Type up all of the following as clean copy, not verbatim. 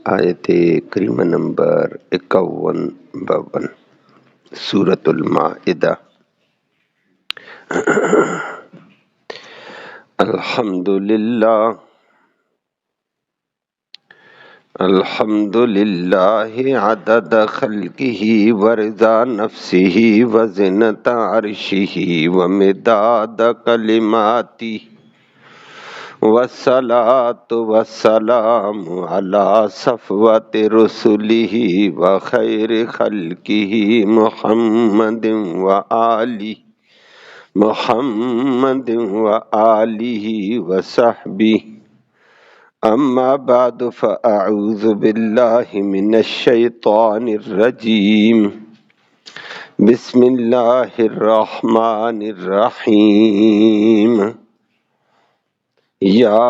آیت کریمہ نمبر 51-52 سورۃ المائدہ۔ الحمدللہ عدد خلقہ ورضا نفسہ وزنۃ عرشہ ومداد کلماتہ والصلاة والسلام على صفوة رسله وخير خلقه محمد وآله وصحبه أما بعد فأعوذ بالله من الشيطان الرجيم بسم الله الرحمن الرحيم یا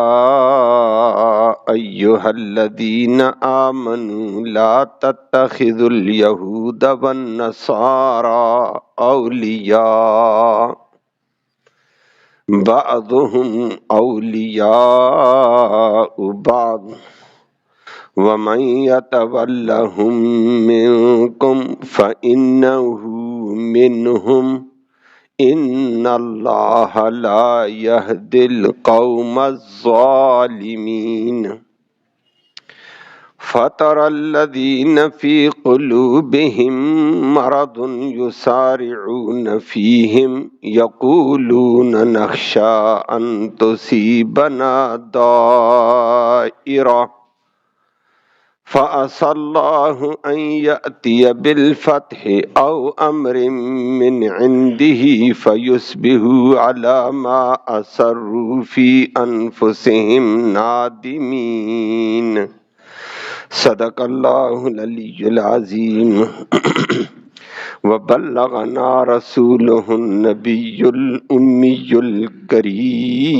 ایہا الذین آمنوا لا تتخذوا اليہود والنصارى اولیاء بعضهم اولیاء بعض ومن يتولهم منکم فإنه منهم ان اللہ لا یہدی القوم الظالمین فَتَرَى الَّذِينَ فِي قُلُوبِهِم مَّرَضٌ يُسَارِعُونَ فِيهِمْ يَقُولُونَ نَخْشَىٰ أَن تُصِيبَنَا دَائِرَةٌ فَعَسَى اللَّهُ أَن يَأْتِيَ بِالْفَتْحِ أَوْ أَمْرٍ مِّنْ عِندِهِ فَيُصْبِحُوا عَلَىٰ مَا أَسَرُّوا فِي أَنفُسِهِمْ نَادِمِينَ صدق اللہ العلی العظیم وبلغنا رسولہ النبی الأمی الکریم۔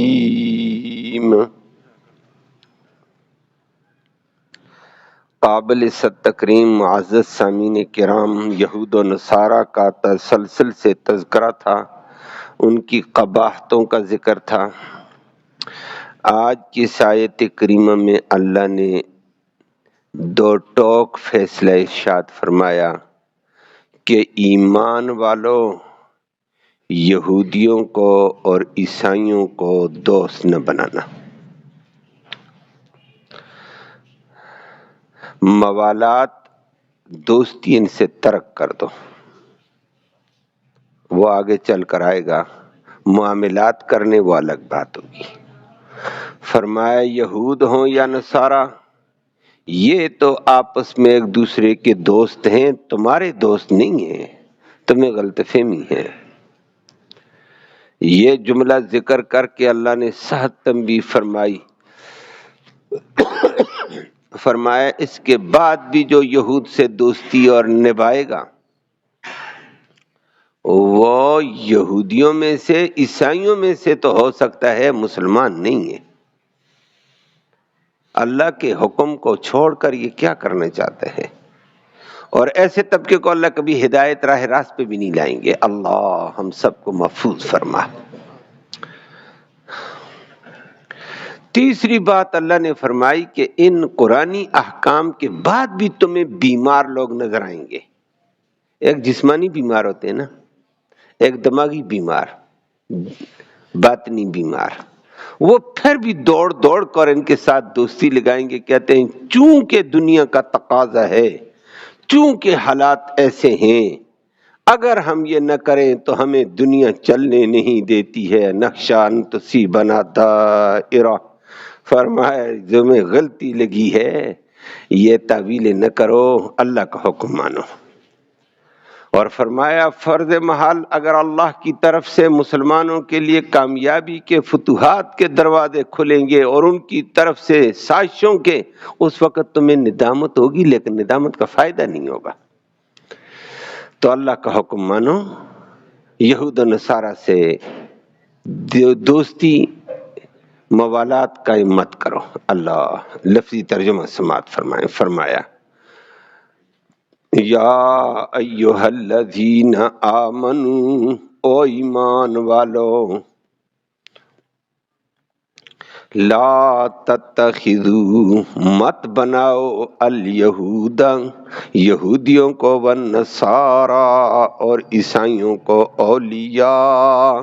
قابل تکریم معزز سامعین کرام، یہود و نصارہ کا تسلسل سے تذکرہ تھا، ان کی قباحتوں کا ذکر تھا۔ آج کی آیت کریمہ میں اللہ نے دو ٹوک فیصلہ ارشاد فرمایا کہ ایمان والوں یہودیوں کو اور عیسائیوں کو دوست نہ بنانا، موالات دوستی ان سے ترک کر دو، وہ آگے چل کر آئے گا، معاملات کرنے وہ الگ بات ہوگی۔ فرمایا یہود ہوں یا نصارہ، یہ تو آپس میں ایک دوسرے کے دوست ہیں، تمہارے دوست نہیں ہیں، تمہیں غلط فہمی ہے۔ یہ جملہ ذکر کر کے اللہ نے سخت تنبیہ فرمائی، فرمایا اس کے بعد بھی جو یہود سے دوستی اور نبھائے گا وہ یہودیوں میں سے، عیسائیوں میں سے تو ہو سکتا ہے، مسلمان نہیں ہے۔ اللہ کے حکم کو چھوڑ کر یہ کیا کرنا چاہتے ہیں؟ اور ایسے طبقے کو اللہ کبھی ہدایت راہ راست پہ بھی نہیں لائیں گے۔ اللہ ہم سب کو محفوظ فرما۔ تیسری بات اللہ نے فرمائی کہ ان قرآنی احکام کے بعد بھی تمہیں بیمار لوگ نظر آئیں گے۔ ایک جسمانی بیمار ہوتے ہیں نا، ایک دماغی بیمار، باطنی بیمار، وہ پھر بھی دوڑ دوڑ کر ان کے ساتھ دوستی لگائیں گے۔ کہتے ہیں چونکہ دنیا کا تقاضا ہے، چونکہ حالات ایسے ہیں، اگر ہم یہ نہ کریں تو ہمیں دنیا چلنے نہیں دیتی ہے۔ نخشیٰ ان تصیبنا دائرہ، فرمایا جو میں غلطی لگی ہے یہ تعویل نہ کرو، اللہ کا حکم مانو۔ اور فرمایا فرض محال اگر اللہ کی طرف سے مسلمانوں کے لیے کامیابی کے فتوحات کے دروازے کھلیں گے اور ان کی طرف سے سازشوں کے، اس وقت تمہیں ندامت ہوگی، لیکن ندامت کا فائدہ نہیں ہوگا۔ تو اللہ کا حکم مانو، یہود و نصارہ سے دوستی موالات قائم مت کرو۔ اللہ لفظی ترجمہ سماعت فرمائیں۔ فرمایا یا ایہا الذین آمنوا، او ایمان والو، لا تتخذو مت بناؤ الیہود یہودیوں کو والنصارا اور عیسائیوں کو اولیاء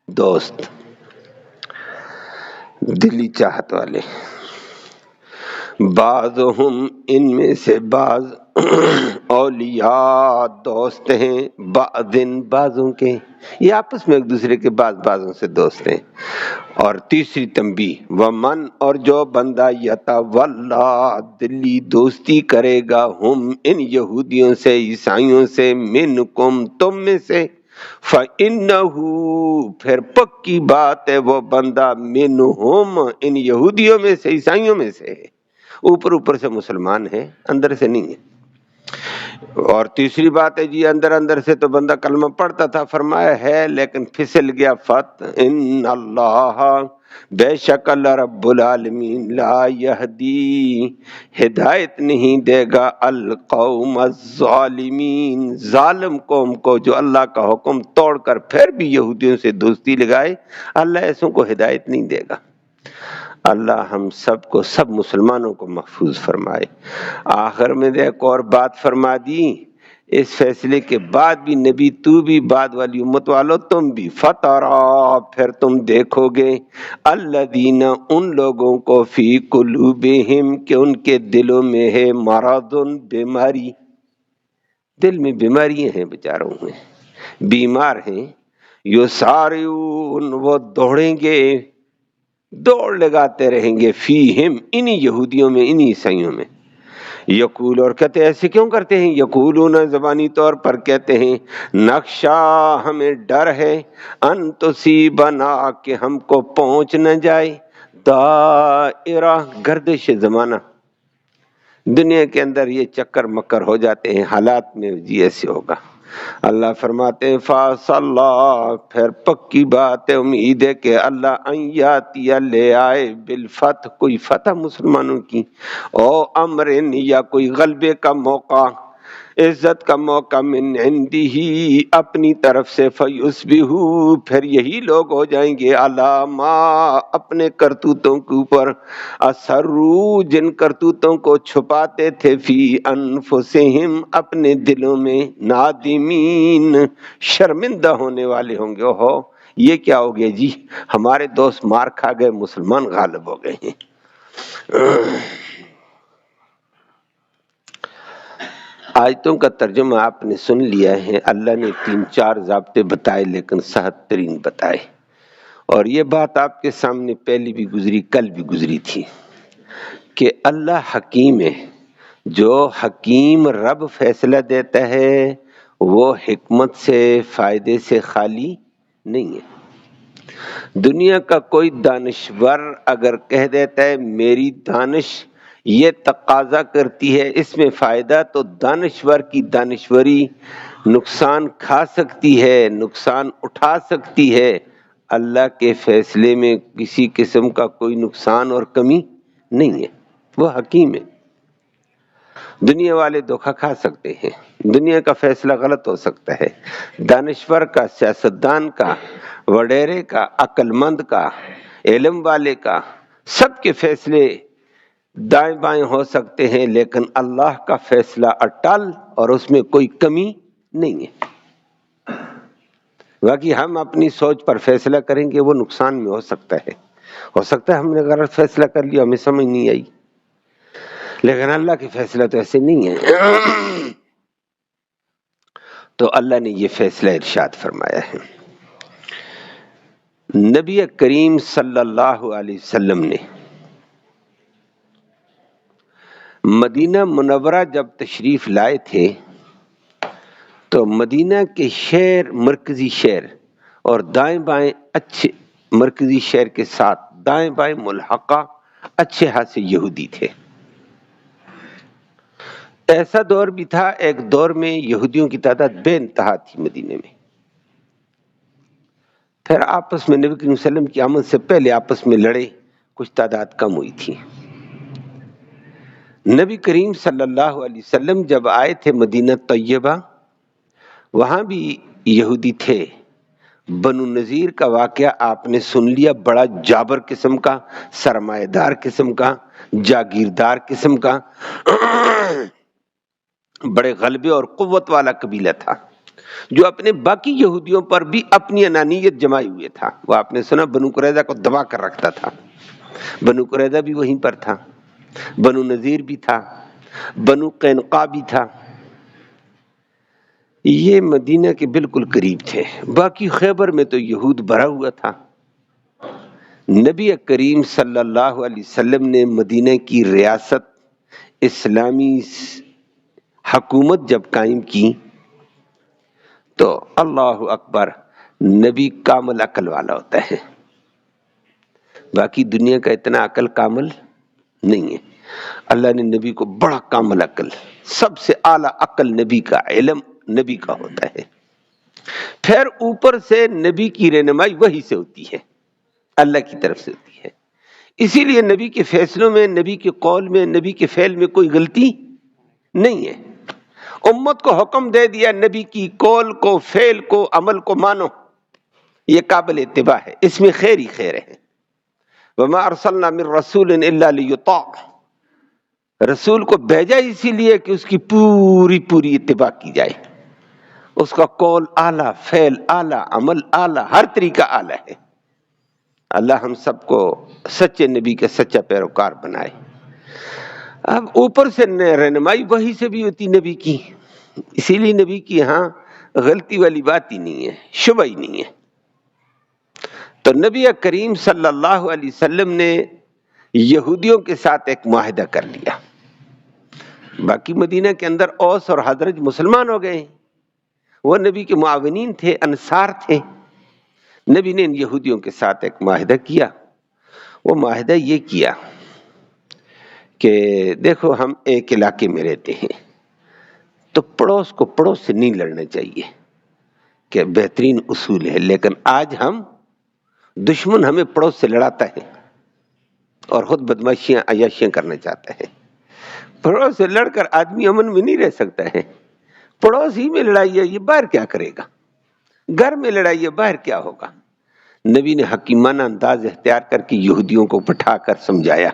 دوست دلی چاہت والے بعضهم ان میں سے بعض اولیاء دوست ہیں بعضن بعضوں کے یہ آپس میں ایک دوسرے کے بعضوں سے دوست ہیں اور تیسری تنبیہ ومن اور جو بندہ یتولا دلی دوستی کرے گا ہم ان یہودیوں سے عیسائیوں سے منکم تم میں سے فَإِنَّهُ پھر پکی بات ہے وہ بندہ منہم ان یہودیوں میں سے عیسائیوں میں سے ہے اوپر سے مسلمان ہے اندر سے نہیں ہے اور تیسری بات ہے جی اندر سے تو بندہ کلمہ پڑھتا تھا فرمایا ہے لیکن پھسل گیا فت ان اللہ بے شک اللہ رب العالمین لا یہدی ہدایت نہیں دے گا القوم الظالمین ظالم قوم کو جو اللہ کا حکم توڑ کر پھر بھی یہودیوں سے دوستی لگائے اللہ ایسوں کو ہدایت نہیں دے گا اللہ ہم سب کو سب مسلمانوں کو محفوظ فرمائے آخر میں ایک اور بات فرما دی اس فیصلے کے بعد بھی نبی تو بھی بعد والی امت والو تم بھی فترا پھر تم دیکھو گے الذین ان لوگوں کو فی قلوبہم کہ ان کے دلوں میں ہے مرض بیماری دل میں بیماریاں ہیں بیچاروں میں بیمار ہیں یسارعون وہ دوڑیں گے دوڑ لگاتے رہیں گے فیہم انہی یہودیوں میں انہی عیسائیوں میں یقول اور کہتے ایسے کیوں کرتے ہیں یقولون زبانی طور پر کہتے ہیں نقشہ ہمیں ڈر ہے ان تصیبنا کہ ہم کو پہنچ نہ جائے دائرہ گردش زمانہ دنیا کے اندر یہ چکر مکر ہو جاتے ہیں حالات میں جی ایسے ہوگا اللہ فرماتے ہیں فَصَلَّى پھر پکی بات ہے امید ہے کہ اللہ ایاتی لے آئے بالفتح کوئی فتح مسلمانوں کی او امرن یا کوئی غلبے کا موقع عزت کا موقع من عندہ اپنی طرف سے فیصبحوا پھر یہی لوگ ہو جائیں گے علامہ اپنے کرتوتوں کے اوپر اسروا جن کرتوتوں کو چھپاتے تھے فی انفسہم اپنے دلوں میں نادمین شرمندہ ہونے والے ہوں گے اوہو یہ کیا ہو گیا جی ہمارے دوست مار کھا گئے مسلمان غالب ہو گئے ہیں آیتوں کا ترجمہ آپ نے سن لیا ہے اللہ نے 3-4 ضابطے بتائے لیکن صحت ترین بتائے اور یہ بات آپ کے سامنے پہلی بھی گزری کل بھی گزری تھی کہ اللہ حکیم ہے جو حکیم رب فیصلہ دیتا ہے وہ حکمت سے فائدے سے خالی نہیں ہے دنیا کا کوئی دانشور اگر کہہ دیتا ہے میری دانش یہ تقاضا کرتی ہے اس میں فائدہ تو دانشور کی دانشوری نقصان کھا سکتی ہے نقصان اٹھا سکتی ہے اللہ کے فیصلے میں کسی قسم کا کوئی نقصان اور کمی نہیں ہے وہ حکیم ہے دنیا والے دھوکہ کھا سکتے ہیں دنیا کا فیصلہ غلط ہو سکتا ہے دانشور کا سیاستدان کا وڈیرے کا عقل مند کا علم والے کا سب کے فیصلے دائیں بائیں ہو سکتے ہیں لیکن اللہ کا فیصلہ اٹل اور اس میں کوئی کمی نہیں ہے باقی ہم اپنی سوچ پر فیصلہ کریں گے وہ نقصان میں ہو سکتا ہے ہم نے غلط فیصلہ کر لیا ہمیں سمجھ نہیں آئی لیکن اللہ کے فیصلہ تو ایسے نہیں ہے تو اللہ نے یہ فیصلہ ارشاد فرمایا ہے نبی کریم صلی اللہ علیہ وسلم نے مدینہ منورہ جب تشریف لائے تھے تو مدینہ کے شہر مرکزی شہر اور دائیں بائیں اچھے مرکزی شہر کے ساتھ دائیں بائیں ملحقہ اچھے خاصے یہودی تھے ایسا دور بھی تھا ایک دور میں یہودیوں کی تعداد بے انتہا تھی مدینے میں پھر آپس میں نبی کریم صلی اللہ علیہ وسلم کی آمد سے پہلے آپس میں لڑے کچھ تعداد کم ہوئی تھی نبی کریم صلی اللہ علیہ وسلم جب آئے تھے مدینہ طیبہ وہاں بھی یہودی تھے بنو نذیر کا واقعہ آپ نے سن لیا، بڑا جابر قسم کا، سرمایہ دار قسم کا، جاگیردار قسم کا، بڑے غلبے اور قوت والا قبیلہ تھا، جو اپنے باقی یہودیوں پر بھی اپنی انانیت جمائے ہوئے تھا۔ وہ آپ نے سنا بنو قریظہ کو دبا کر رکھتا تھا، بنو قریظہ بھی وہیں پر تھا، بنو نذیر بھی تھا، بنو قینقاع بھی تھا، یہ مدینہ کے بالکل قریب تھے۔ باقی خیبر میں تو یہود بھرا ہوا تھا۔ نبی کریم صلی اللہ علیہ وسلم نے مدینہ کی ریاست، اسلامی حکومت جب قائم کی تو اللہ اکبر، نبی کامل عقل والا ہوتا ہے، باقی دنیا کا اتنا عقل کامل نہیں ہے۔ اللہ نے نبی کو بڑا کامل عقل، سب سے اعلیٰ عقل نبی کا، علم نبی کا ہوتا ہے۔ پھر اوپر سے نبی کی رہنمائی وحی سے ہوتی ہے، اللہ کی طرف سے ہوتی ہے۔ اسی لیے نبی کے فیصلوں میں، نبی کے قول میں، نبی کے فعل میں کوئی غلطی نہیں ہے۔ امت کو حکم دے دیا نبی کی قول کو، فعل کو، عمل کو مانو، یہ قابل اتباع ہے، اس میں خیر ہی خیر ہے۔ وَمَا أَرْسَلْنَا مِن رَّسُولٍ إِلَّا لِيُطَاعَ، رسول کو بھیجا اسی لیے کہ اس کی پوری اتباع کی جائے، اس کا قول اعلیٰ، فعل اعلیٰ، عمل اعلیٰ، ہر طریقہ اعلیٰ ہے۔ اللہ ہم سب کو سچے نبی کے سچا پیروکار بنائے۔ اب اوپر سے رہنمائی وحی سے بھی ہوتی نبی کی، اسی لیے نبی کی یہاں غلطی والی بات ہی نہیں ہے، شبہ ہی نہیں ہے۔ تو نبی کریم صلی اللہ علیہ وسلم نے یہودیوں کے ساتھ ایک معاہدہ کر لیا۔ باقی مدینہ کے اندر اوس اور حضرج مسلمان ہو گئے، وہ نبی کے معاونین تھے، انصار تھے۔ نبی نے ان یہودیوں کے ساتھ ایک معاہدہ کیا۔ وہ معاہدہ یہ کیا کہ دیکھو ہم ایک علاقے میں رہتے ہیں تو پڑوس کو پڑوس سے نہیں لڑنا چاہیے، کہ بہترین اصول ہے، لیکن آج ہم دشمن ہمیں پڑوس سے لڑاتا ہے اور خود بدماشیاں عیاشیاں کرنا چاہتا ہے۔ پڑوس سے لڑ کر آدمی امن میں نہیں رہ سکتا ہے، پڑوس ہی میں لڑائی ہے، یہ باہر کیا کرے گا؟ گھر میں لڑائی ہے، باہر کیا ہوگا؟ نبی نے حکیمانہ انداز اختیار کر کے یہودیوں کو بٹھا کر سمجھایا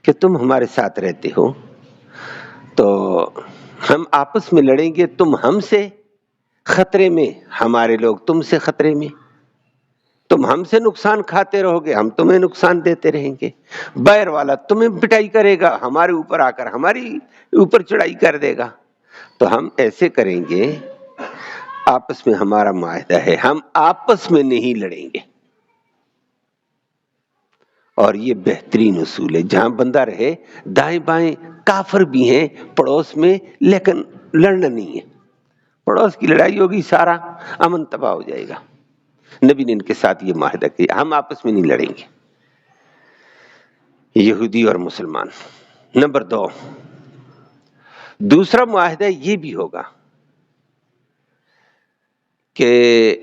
کہ تم ہمارے ساتھ رہتے ہو تو ہم آپس میں لڑیں گے، تم ہم سے خطرے میں، ہمارے لوگ تم سے خطرے میں، تم ہم سے نقصان کھاتے رہو گے، ہم تمہیں نقصان دیتے رہیں گے، باہر والا تمہیں پٹائی کرے گا، ہمارے اوپر آ کر ہماری اوپر چڑھائی کر دے گا، تو ہم ایسے کریں گے، آپس میں ہمارا معاہدہ ہے، ہم آپس میں نہیں لڑیں گے۔ اور یہ بہترین اصول ہے، جہاں بندہ رہے، دائیں بائیں کافر بھی ہیں پڑوس میں، لیکن لڑنا نہیں ہے، پڑوس کی لڑائی ہوگی سارا امن تباہ ہو جائے گا۔ نبی نے ان کے ساتھ یہ معاہدہ کیا، ہم آپس میں نہیں لڑیں گے، یہودی اور مسلمان۔ نمبر 2، دوسرا معاہدہ یہ بھی ہوگا کہ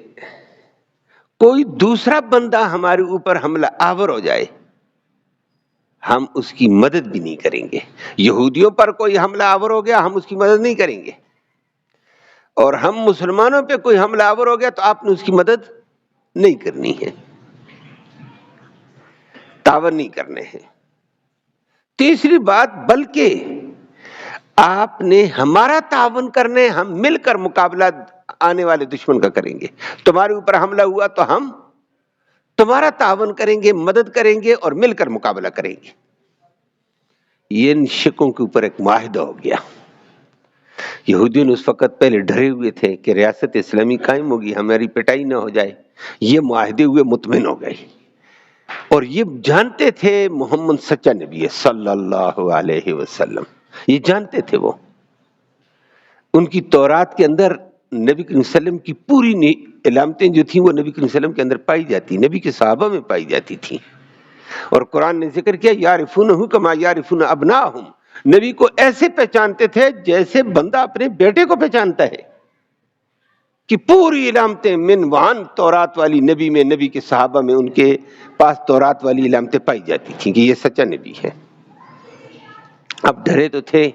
کوئی دوسرا بندہ ہمارے اوپر حملہ آور ہو جائے، ہم اس کی مدد بھی نہیں کریں گے۔ یہودیوں پر کوئی حملہ آور ہو گیا، ہم اس کی مدد نہیں کریں گے، اور ہم مسلمانوں پہ کوئی حملہ آور ہو گیا تو آپ نے اس کی مدد نہیں کرنی ہے، تعاون نہیں کرنے ہیں۔ تیسری بات، بلکہ آپ نے ہمارا تعاون کرنے، ہم مل کر مقابلہ آنے والے دشمن کا کریں گے۔ تمہارے اوپر حملہ ہوا تو ہم تمہارا تعاون کریں گے، مدد کریں گے اور مل کر مقابلہ کریں گے۔ یہ ان شکوں کے اوپر ایک معاہدہ ہو گیا۔ یہودیوں نے اس وقت پہلے ڈرے ہوئے تھے کہ ریاست اسلامی قائم ہوگی، ہماری پٹائی نہ ہو جائے، یہ معاہدے ہوئے مطمئن ہو گئے، اور یہ جانتے تھے محمد سچا نبی ہے صلی اللہ علیہ وسلم، یہ جانتے تھے۔ وہ ان کی تورات کے اندر نبی کریم صلی اللہ علیہ وسلم کی پوری علامتیں جو تھیں وہ نبی کریم صلی اللہ علیہ وسلم کے اندر پائی جاتی، نبی کے صحابہ میں پائی جاتی تھیں، اور قرآن نے ذکر کیا یعرفونہ کما یعرفون ابناءہم، نبی کو ایسے پہچانتے تھے جیسے بندہ اپنے بیٹے کو پہچانتا ہے، کہ پوری علامتیں من وہاں تورات والی نبی میں، نبی کے صحابہ میں ان کے پاس تورات والی علامتیں پائی جاتی تھیں کہ یہ سچا نبی ہے۔ اب ڈرے تو تھے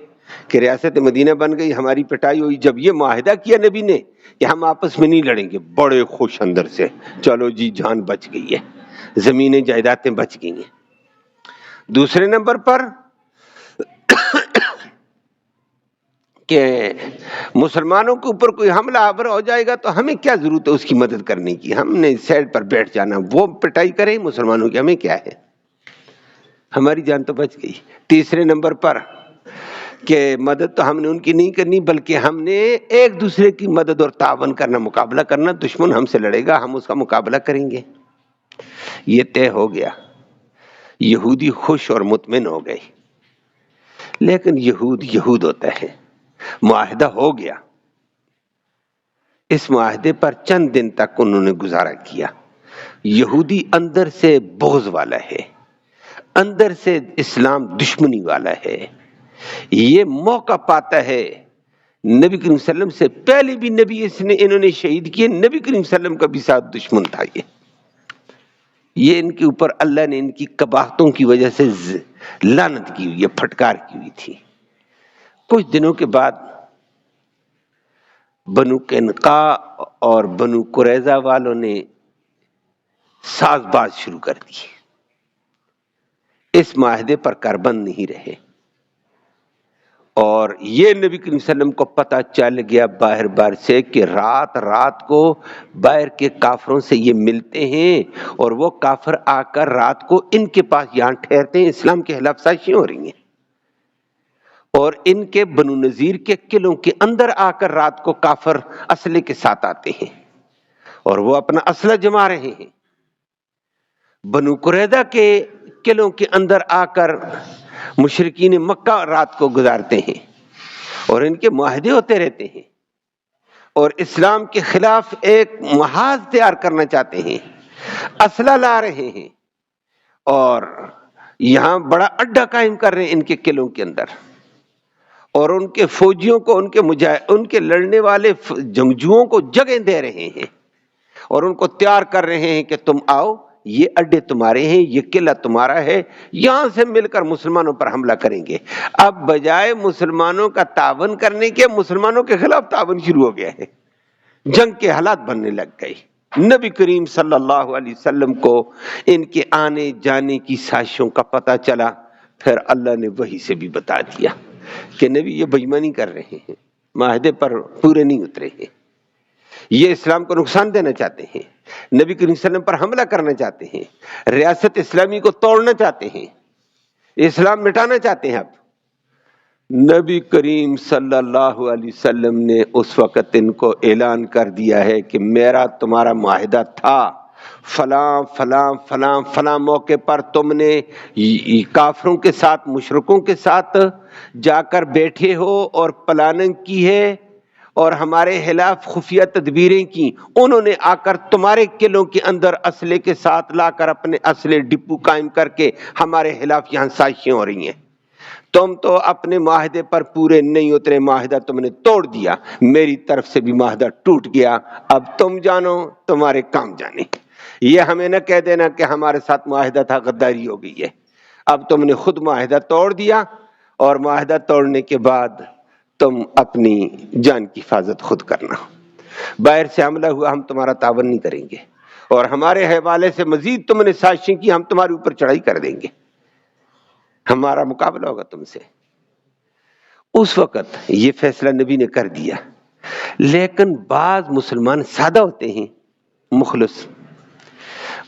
کہ ریاست مدینہ بن گئی، ہماری پٹائی ہوئی. جب یہ معاہدہ کیا نبی نے کہ ہم آپس میں نہیں لڑیں گے، بڑے خوش اندر سے، چلو جی جان بچ گئی ہے، زمینیں جائیدادیں بچ گئی ہیں. دوسرے نمبر پر کہ مسلمانوں کے اوپر کوئی حملہ آور ہو جائے گا تو ہمیں کیا ضرورت ہے اس کی مدد کرنے کی، ہم نے سائڈ پر بیٹھ جانا، وہ پٹائی کریں مسلمانوں کی، ہمیں کیا ہے، ہماری جان تو بچ گئی. تیسرے نمبر پر کہ مدد تو ہم نے ان کی نہیں کرنی، بلکہ ہم نے ایک دوسرے کی مدد اور تعاون کرنا، مقابلہ کرنا. دشمن ہم سے لڑے گا، ہم اس کا مقابلہ کریں گے. یہ طے ہو گیا. یہودی خوش اور مطمئن ہو گئے. لیکن یہود ہوتا ہے. معاہدہ ہو گیا. اس معاہدے پر چند دن تک انہوں نے گزارا کیا. یہودی اندر سے بغض والا ہے، اندر سے اسلام دشمنی والا ہے. یہ موقع پاتا ہے، نبی کریم صلی اللہ علیہ وسلم سے پہلے بھی نبی انہوں نے شہید کیے، نبی کریم صلی اللہ علیہ وسلم کا بھی ساتھ دشمن تھا. یہ ان کے اوپر اللہ نے ان کی قباحتوں کی وجہ سے لعنت کی ہوئی ہے، پھٹکار کی ہوئی تھی. کچھ دنوں کے بعد بنو قینقاع اور بنو قریظہ والوں نے ساز باز شروع کر دی. اس معاہدے پر کاربند نہیں رہے، اور یہ نبی کریم صلی اللہ علیہ وسلم کو پتہ چل گیا باہر سے کہ رات کو باہر کے کافروں سے یہ ملتے ہیں، اور وہ کافر آ کر رات کو ان کے پاس یہاں ٹھہرتے ہیں. اسلام کے خلاف سازشیں ہو رہی ہیں، اور ان کے بنو نذیر کے قلعوں کے اندر آ کر رات کو کافر اسلحے کے ساتھ آتے ہیں اور وہ اپنا اسلحہ جما رہے ہیں. بنو قریظہ کے قلعوں کے اندر آ کر مشرکین مکہ رات کو گزارتے ہیں، اور ان کے معاہدے ہوتے رہتے ہیں، اور اسلام کے خلاف ایک محاذ تیار کرنا چاہتے ہیں، اسلحہ لا رہے ہیں، اور یہاں بڑا اڈا قائم کر رہے ہیں ان کے قلعوں کے اندر، اور ان کے فوجیوں کو، ان کے لڑنے والے جنگجوؤں کو جگہ دے رہے ہیں، اور ان کو تیار کر رہے ہیں کہ تم آؤ، یہ اڈے تمہارے ہیں، یہ قلعہ تمہارا ہے، یہاں سے مل کر مسلمانوں پر حملہ کریں گے. اب بجائے مسلمانوں کا تعاون کرنے کے، مسلمانوں کے خلاف تعاون شروع ہو گیا ہے، جنگ کے حالات بننے لگ گئے. نبی کریم صلی اللہ علیہ وسلم کو ان کے آنے جانے کی سازشوں کا پتہ چلا. پھر اللہ نے وحی سے بھی بتا دیا کہ نبی یہ بے ایمانی کر رہے ہیں، معاہدے پر پورے نہیں اترے ہیں، یہ اسلام کو نقصان دینا چاہتے ہیں، نبی کریم صلی اللہ علیہ وسلم پر حملہ کرنا چاہتے ہیں، ریاست اسلامی کو توڑنا چاہتے ہیں، اسلام مٹانا چاہتے ہیں. اب نبی کریم صلی اللہ علیہ وسلم نے اس وقت ان کو اعلان کر دیا ہے کہ میرا تمہارا معاہدہ تھا، فلاں فلاں فلاں فلاں موقع پر تم نے کافروں کے ساتھ، مشرکوں کے ساتھ جا کر بیٹھے ہو اور پلاننگ کی ہے اور ہمارے خلاف خفیہ تدبیریں کی. انہوں نے آ کر تمہارے قلعوں کے اندر اسلحے کے ساتھ لا کر اپنے اسلحے ڈپو قائم کر کے ہمارے خلاف یہاں سازشیں ہو رہی ہیں. تم تو اپنے معاہدے پر پورے نہیں اترے، معاہدہ تم نے توڑ دیا، میری طرف سے بھی معاہدہ ٹوٹ گیا، اب تم جانو تمہارے کام جانے. یہ ہمیں نہ کہہ دینا کہ ہمارے ساتھ معاہدہ تھا، غداری ہو گئی ہے. اب تم نے خود معاہدہ توڑ دیا، اور معاہدہ توڑنے کے بعد تم اپنی جان کی حفاظت خود کرنا. باہر سے حملہ ہوا، ہم تمہارا تعاون نہیں کریں گے، اور ہمارے حوالے سے مزید تم نے سازشیں کی، ہم تمہارے اوپر چڑھائی کر دیں گے، ہمارا مقابلہ ہوگا تم سے. اس وقت یہ فیصلہ نبی نے کر دیا. لیکن بعض مسلمان سادہ ہوتے ہیں، مخلص،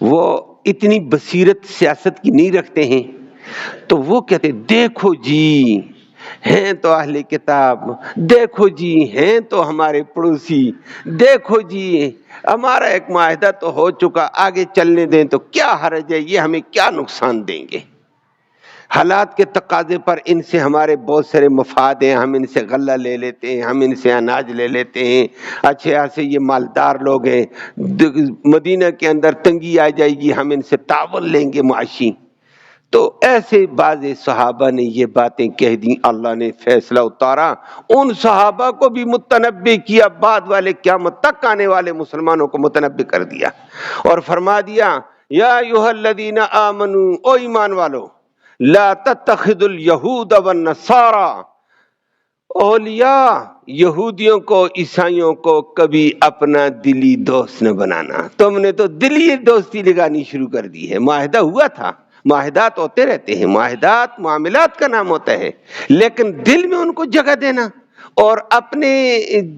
وہ اتنی بصیرت سیاست کی نہیں رکھتے ہیں، تو وہ کہتے دیکھو جی ہیں تو اہل کتاب، دیکھو جی ہیں تو ہمارے پڑوسی، دیکھو جی ہمارا ایک معاہدہ تو ہو چکا، آگے چلنے دیں تو کیا حرج ہے، یہ ہمیں کیا نقصان دیں گے. حالات کے تقاضے پر ان سے ہمارے بہت سارے مفاد ہیں، ہم ان سے غلہ لے لیتے ہیں، ہم ان سے اناج لے لیتے ہیں، اچھے ایسے یہ مالدار لوگ ہیں، مدینہ کے اندر تنگی آ جائے گی، ہم ان سے تعاون لیں گے معاشی. تو ایسے بعض صحابہ نے یہ باتیں کہہ دیں. اللہ نے فیصلہ اتارا، ان صحابہ کو بھی متنبع کیا، بعد والے قیامت تک آنے والے مسلمانوں کو متنبع کر دیا، اور فرما دیا یا ایھا الذین آمنو، او ایمان والو، لا تتخذوا الیہود والنصارى، اولیاء یہودیوں کو عیسائیوں کو کبھی اپنا دلی دوست نہ بنانا. تم نے تو دلی دوستی لگانی شروع کر دی ہے. معاہدہ ہوا تھا، معاہدات ہوتے رہتے ہیں، معاہدات معاملات کا نام ہوتا ہے، لیکن دل میں ان کو جگہ دینا اور اپنے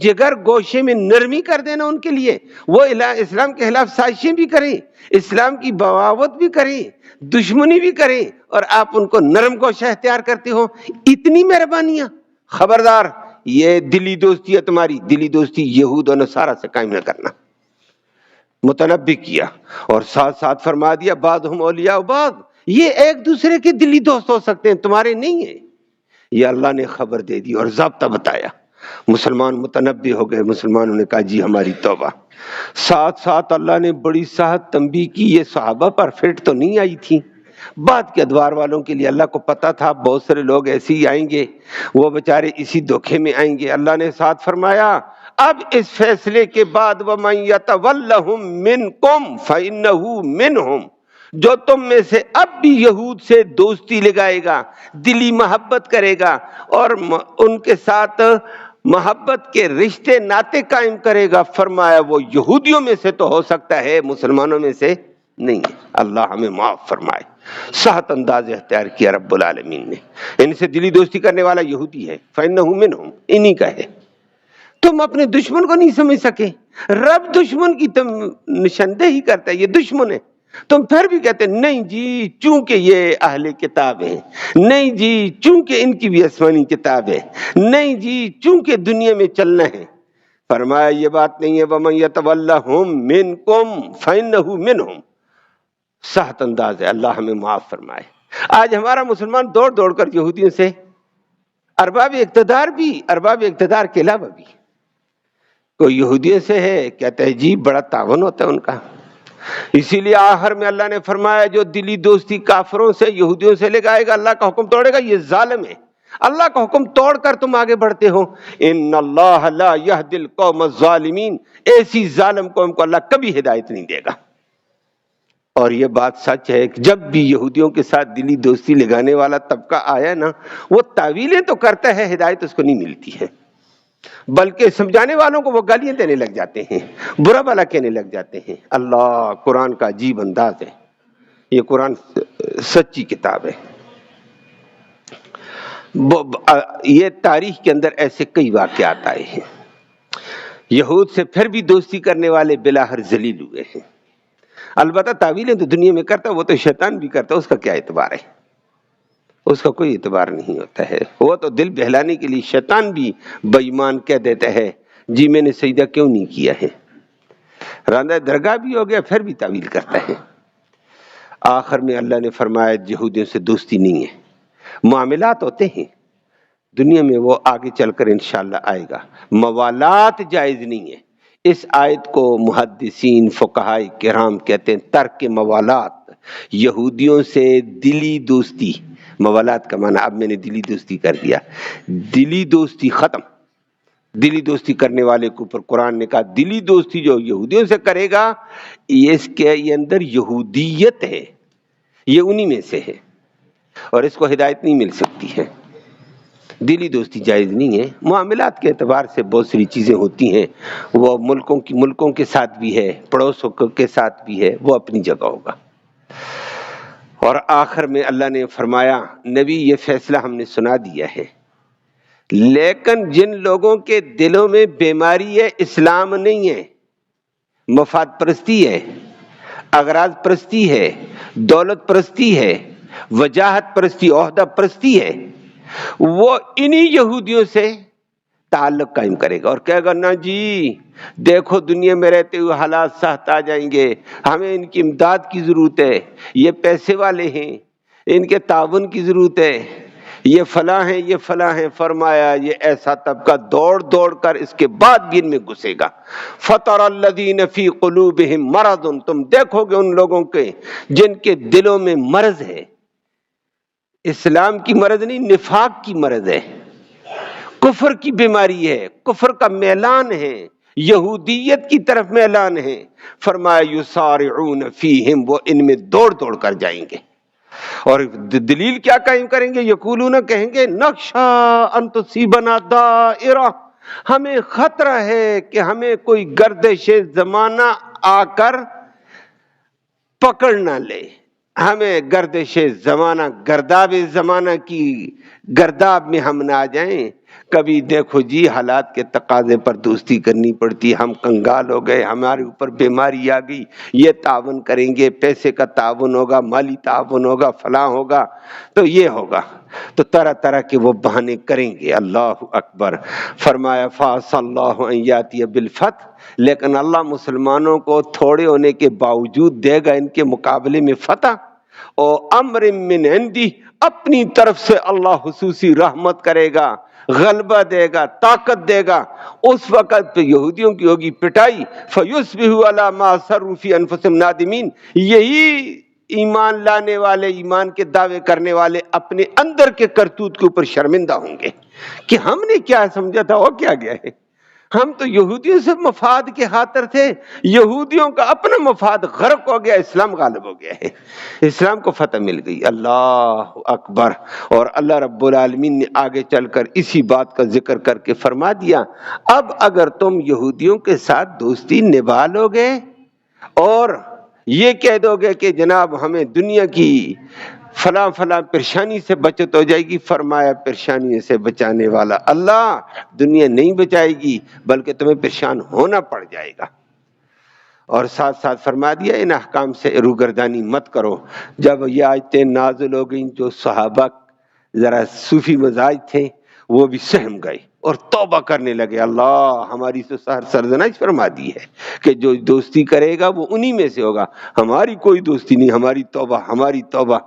جگر گوشے میں نرمی کر دینا ان کے لیے، وہ اسلام کے خلاف سازشیں بھی کریں، اسلام کی بغاوت بھی کریں، دشمنی بھی کریں، اور آپ ان کو نرم گوشہ اختیار کرتے ہو. اتنی مہربانیاں! خبردار، یہ دلی دوستی ہے تمہاری، دلی دوستی یہود و نصارہ سے قائم نہ کرنا. متنبی کیا اور ساتھ ساتھ فرما دیا بعضهم اولیاء بعض، یہ ایک دوسرے کے دلی دوست ہو سکتے ہیں، تمہارے نہیں ہیں. یہ اللہ نے خبر دے دی اور ضابطہ بتایا. مسلمان متنبی ہو گئے، مسلمانوں نے کہا جی ہماری توبہ. ساتھ ساتھ اللہ نے بڑی سخت تنبیہ کی. یہ صحابہ پر فٹ تو نہیں آئی تھی، بعد کے ادوار والوں کے لیے اللہ کو پتا تھا بہت سارے لوگ ایسے ہی آئیں گے، وہ بےچارے اسی دھوکے میں آئیں گے. اللہ نے ساتھ فرمایا اب اس فیصلے کے بعد وَمَن يَتَوَلَّهُم مِّنكُمْ فَإِنَّهُ مِنْهُمْ، جو تم میں سے اب بھی یہود سے دوستی لگائے گا، دلی محبت کرے گا اور ان کے ساتھ محبت کے رشتے ناطے قائم کرے گا، فرمایا وہ یہودیوں میں سے تو ہو سکتا ہے، مسلمانوں میں سے نہیں ہے. اللہ ہمیں معاف فرمائے. سخت انداز اختیار کیا رب العالمین نے. ان سے دلی دوستی کرنے والا یہودی ہے، فَإِنَّهُ مِنْهُمْ، انہی کا ہے. تم اپنے دشمن کو نہیں سمجھ سکے، رب دشمن کی تم نشاندہی کرتا ہے، یہ دشمن ہے، تم پھر بھی کہتے ہیں نہیں جی چونکہ یہ اہل کتاب ہیں، نہیں جی چونکہ ان کی بھی آسمانی کتاب ہے، نہیں جی چونکہ دنیا میں چلنا ہے. فرمایا یہ بات نہیں ہے. وَمَن يَتَوَلَّهُم مِّنكُمْ فَإِنَّهُ مِنْهُمْ. سخت انداز ہے. اللہ ہمیں معاف فرمائے. آج ہمارا مسلمان دوڑ دوڑ کر یہودیوں سے، ارباب اقتدار بھی، ارباب اقتدار کے علاوہ بھی کوئی یہودیوں سے ہے، کہتے ہیں جی بڑا تعاون ہوتا ہے ان کا. اسی لیے آخر میں اللہ نے فرمایا جو دلی دوستی کافروں سے یہودیوں سے لگائے گا اللہ کا حکم توڑے گا، یہ ظالم ہے. اللہ کا حکم توڑ کر تم آگے بڑھتے ہو. ان اللہ لا یہدی القوم الظالمین، ایسی ظالم قوم کو اللہ کبھی ہدایت نہیں دے گا. اور یہ بات سچ ہے کہ جب بھی یہودیوں کے ساتھ دلی دوستی لگانے والا طبقہ آیا نا، وہ تعویلیں تو کرتا ہے، ہدایت اس کو نہیں ملتی ہے، بلکہ سمجھانے والوں کو وہ گالیاں دینے لگ جاتے ہیں، برا بھلا کہنے لگ جاتے ہیں. اللہ قرآن کا عجیب انداز ہے. یہ قرآن سچی کتاب ہے. یہ تاریخ کے اندر ایسے کئی واقعات آئے ہیں. یہود سے پھر بھی دوستی کرنے والے بلاخر ذلیل ہوئے ہیں. البتہ تعویلیں تو دنیا میں کرتا، وہ تو شیطان بھی کرتا، اس کا کیا اعتبار ہے؟ اس کا کوئی اعتبار نہیں ہوتا ہے. وہ تو دل بہلانے کے لیے شیطان بھی بے ایمان کہہ دیتا ہے جی میں نے سجدہ کیوں نہیں کیا ہے. راندہ درگاہ بھی ہو گیا پھر بھی تعویل کرتا ہے. آخر میں اللہ نے فرمایا یہودیوں سے دوستی نہیں ہے. معاملات ہوتے ہیں دنیا میں، وہ آگے چل کر انشاءاللہ آئے گا. موالات جائز نہیں ہے. اس آیت کو محدثین فقہاء کرام کہتے ہیں ترک موالات. یہودیوں سے دلی دوستی، موالات کا معنی اب میں نے دلی دوستی کر دیا، دلی دوستی ختم. دلی دوستی کرنے والے کے اوپر قرآن نے کہا دلی دوستی جو یہودیوں سے کرے گا اس کے اندر یہودیت ہے، یہ انہی میں سے ہے اور اس کو ہدایت نہیں مل سکتی ہے. دلی دوستی جائز نہیں ہے. معاملات کے اعتبار سے بہت ساری چیزیں ہوتی ہیں، وہ ملکوں کے ساتھ بھی ہے، پڑوسوں کے ساتھ بھی ہے، وہ اپنی جگہ ہوگا. اور آخر میں اللہ نے فرمایا نبی یہ فیصلہ ہم نے سنا دیا ہے، لیکن جن لوگوں کے دلوں میں بیماری ہے، اسلام نہیں ہے، مفاد پرستی ہے، اغراض پرستی ہے، دولت پرستی ہے، وجاہت پرستی، عہدہ پرستی ہے، وہ انہی یہودیوں سے تعلق قائم کرے گا اور کہے گا نا جی دیکھو دنیا میں رہتے ہوئے حالات سخت آ جائیں گے، ہمیں ان کی امداد کی ضرورت ہے، یہ پیسے والے ہیں، ان کے تعاون کی ضرورت ہے، یہ فلاں ہیں، یہ فلاں ہیں. فرمایا یہ ایسا طبقہ دوڑ دوڑ کر اس کے بعد بھی ان میں گھسے گا. فَتَرَى الَّذِينَ فِي قُلُوبِهِم مَرَضٌ، تم دیکھو گے ان لوگوں کے جن کے دلوں میں مرض ہے. اسلام کی مرض نہیں، نفاق کی مرض ہے، کفر کی بیماری ہے، کفر کا میلان ہے، یہودیت کی طرف میلان ہے. فرمایا یسارعون فیہم، وہ ان میں دوڑ دوڑ کر جائیں گے. اور دلیل کیا قائم کریں گے؟ یقولون کہیں گے نخشا ان تصیبنا دائرہ، ہمیں خطرہ ہے کہ ہمیں کوئی گردش زمانہ آ کر پکڑ نہ لے، ہمیں گردش زمانہ، گرداب زمانہ کی گرداب میں ہم نہ آ جائیں۔ کبھی دیکھو جی حالات کے تقاضے پر دوستی کرنی پڑتی، ہم کنگال ہو گئے، ہمارے اوپر بیماری آ گئی، یہ تعاون کریں گے، پیسے کا تعاون ہوگا، مالی تعاون ہوگا، فلاں ہوگا، تو یہ ہوگا، تو طرح طرح کے وہ بہانے کریں گے۔ اللہ اکبر۔ فرمایا فَعَسَى اللَّهُ أَن يَأْتِيَ بِالْفَتْحِ، لیکن اللہ مسلمانوں کو تھوڑے ہونے کے باوجود دے گا ان کے مقابلے میں فتح، اور امر من عندی، اپنی طرف سے اللہ خصوصی رحمت کرے گا، غلبہ دے گا، طاقت دے گا۔ اس وقت پہ یہودیوں کی ہوگی پٹائی، فَيُصْبِحُوا عَلَىٰ مَا أَسَرُّوا فِي أَنفُسِهِمْ نَادِمِينَ، یہی ایمان لانے والے، ایمان کے دعوے کرنے والے اپنے اندر کے کرتوت کے اوپر شرمندہ ہوں گے کہ ہم نے کیا سمجھا تھا، وہ کیا گیا ہے، ہم تو یہودیوں سے مفاد کے خاطر تھے، یہودیوں کا اپنا مفاد غرق ہو گیا، اسلام غالب ہو گیا ہے، اسلام کو فتح مل گئی۔ اللہ اکبر۔ اور اللہ رب العالمین نے آگے چل کر اسی بات کا ذکر کر کے فرما دیا، اب اگر تم یہودیوں کے ساتھ دوستی نبھا لو گے اور یہ کہہ دو گے کہ جناب ہمیں دنیا کی فلاں فلاں پریشانی سے بچت ہو جائے گی، فرمایا پریشانی سے بچانے والا اللہ، دنیا نہیں بچائے گی بلکہ تمہیں پریشان ہونا پڑ جائے گا۔ اور ساتھ ساتھ فرما دیا ان احکام سے روگردانی مت کرو۔ جب یہ آیتیں نازل ہو گئیں، جو صحابہ ذرا صوفی مزاج تھے وہ بھی سہم گئے اور توبہ کرنے لگے۔ اللہ ہماری تو سرزنش فرما دی ہے کہ جو دوستی کرے گا وہ انہی میں سے ہوگا، ہماری کوئی دوستی نہیں، ہماری توبہ، ہماری توبہ۔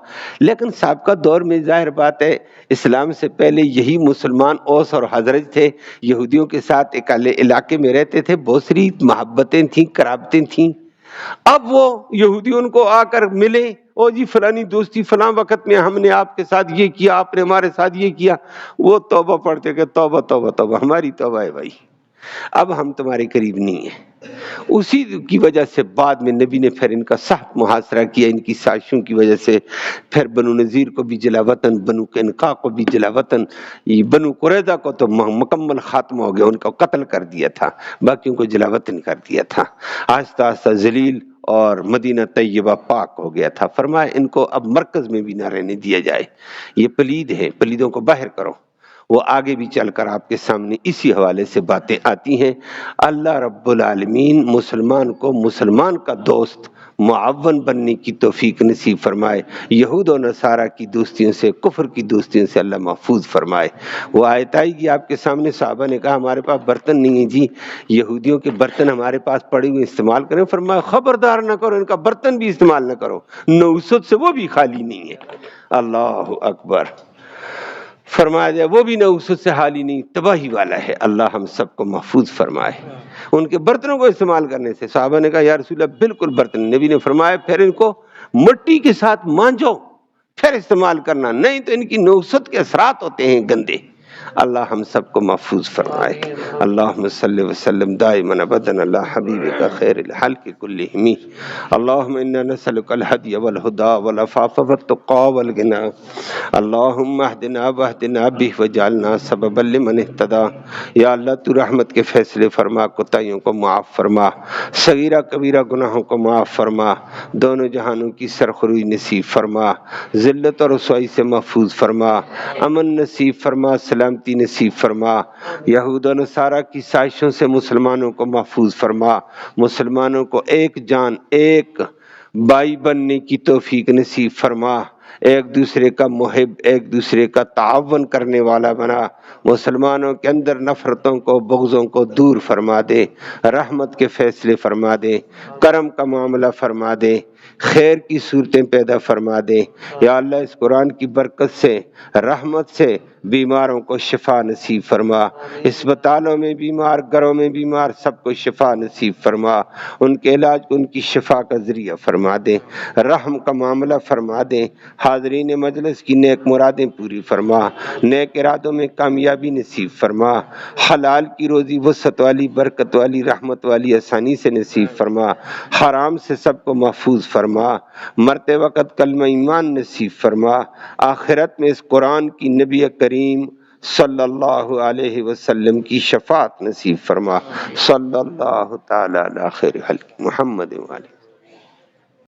لیکن سابقہ دور میں ظاہر بات ہے اسلام سے پہلے یہی مسلمان اوس اور حضرت تھے، یہودیوں کے ساتھ ایک علاقے میں رہتے تھے، بہت سی محبتیں تھیں، قرابتیں تھیں۔ اب وہ یہودی ان کو آ کر ملے، او جی فلانی دوستی فلاں وقت میں ہم نے آپ کے ساتھ یہ کیا، آپ نے ہمارے ساتھ یہ کیا، وہ توبہ پڑھتے کہ توبہ توبہ توبہ، ہماری توبہ ہے بھائی، اب ہم تمہارے قریب نہیں ہیں۔ اسی کی وجہ سے بعد میں نبی نے پھر ان کا سخت محاصرہ کیا، ان کی سازشوں کی وجہ سے پھر بنو نذیر کو بھی جلا وطن، بنو قینقاع کو بھی جلا وطن، بنو قریظہ کو تو مکمل خاتمہ ہو گیا، ان کو قتل کر دیا تھا، باقیوں کو جلا وطن کر دیا تھا۔ آہستہ آہستہ ذلیل اور مدینہ طیبہ پاک ہو گیا تھا۔ فرمایا ان کو اب مرکز میں بھی نہ رہنے دیا جائے، یہ پلید ہیں، پلیدوں کو باہر کرو۔ وہ آگے بھی چل کر آپ کے سامنے اسی حوالے سے باتیں آتی ہیں۔ اللہ رب العالمین مسلمان کو مسلمان کا دوست معاون بننے کی توفیق نصیب فرمائے، یہود و نصارہ کی دوستیوں سے، کفر کی دوستیوں سے اللہ محفوظ فرمائے۔ وہ آیت آئی گی آپ کے سامنے، صحابہ نے کہا ہمارے پاس برتن نہیں ہیں جی، یہودیوں کے برتن ہمارے پاس پڑے ہوئے استعمال کریں، فرمایا خبردار نہ کرو، ان کا برتن بھی استعمال نہ کرو، نوسط سے وہ بھی خالی نہیں ہے۔ اللہ اکبر۔ فرمایا جائے وہ بھی نوسط سے حالی نہیں، تباہی والا ہے۔ اللہ ہم سب کو محفوظ فرمائے ان کے برتنوں کو استعمال کرنے سے۔ صحابہ نے کہا یا رسول اللہ بالکل برتن، نبی نے فرمایا پھر ان کو مٹی کے ساتھ مانجو پھر استعمال کرنا، نہیں تو ان کی نوسط کے اثرات ہوتے ہیں گندے۔ اللہ ہم سب کو محفوظ فرمائے۔ اللہم صلی وسلم دائما ابدا علی حبیبک خیر الخلق کلہم۔ اللہم انا نسألک الہدی والہدی والعفاف والتقی والغنی۔ اللہم اہدنا واہدنا بہ وجعلنا سببا لمن اہتدی۔ یا اللہ تو رحمت کے فیصلے فرما، کوتاہیوں کو معاف فرما، صغیرہ کبیرہ گناہوں کو معاف فرما، دونوں جہانوں کی سرخروئی نصیب فرما، ذلت اور رسوائی سے محفوظ فرما، امن نصیب فرما، سلامتی نصیب فرما، یہود و نصارہ کی سازشوں سے مسلمانوں کو محفوظ فرما، مسلمانوں کو ایک جان ایک بھائی بننے کی توفیق نصیب فرما، ایک دوسرے کا محب، ایک دوسرے کا تعاون کرنے والا بنا، مسلمانوں کے اندر نفرتوں کو بغضوں کو دور فرما دے، رحمت کے فیصلے فرما دے، کرم کا معاملہ فرما دے، خیر کی صورتیں پیدا فرما دے۔ یا اللہ اس قرآن کی برکت سے، رحمت سے بیماروں کو شفا نصیب فرما، اسپتالوں میں بیمار، گھروں میں بیمار سب کو شفا نصیب فرما، ان کے علاج کو ان کی شفا کا ذریعہ فرما دے، رحم کا معاملہ فرما دے، حاضرین مجلس کی نیک مرادیں پوری فرما، نیک ارادوں میں کامیابی نصیب فرما، حلال کی روزی وسعت والی، برکت والی، رحمت والی، آسانی سے نصیب فرما، حرام سے سب کو محفوظ فرما، مرتے وقت کلمہ ایمان نصیب فرما، آخرت میں اس قرآن کی نبی کریم صلی اللہ علیہ وسلم کی شفاعت نصیب فرما۔ صلی اللہ تعالی علی خیر خلق محمد وعلی